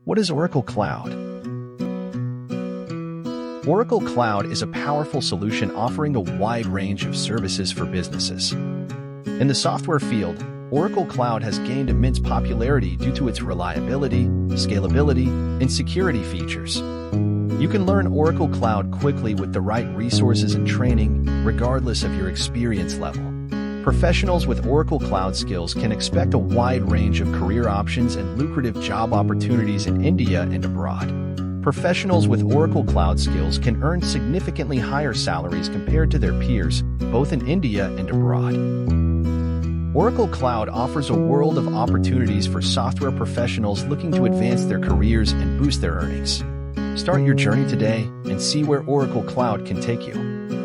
What is Oracle Cloud? Oracle Cloud is a powerful solution offering a wide range of services for businesses. In the software field, Oracle Cloud has gained immense popularity due to its reliability, scalability, and security features. You can learn Oracle Cloud quickly with the right resources and training, regardless of your experience level. Professionals with Oracle Cloud skills can expect a wide range of career options and lucrative job opportunities in India and abroad. Professionals with Oracle Cloud skills can earn significantly higher salaries compared to their peers, both in India and abroad. Oracle Cloud offers a world of opportunities for software professionals looking to advance their careers and boost their earnings. Start your journey today and see where Oracle Cloud can take you.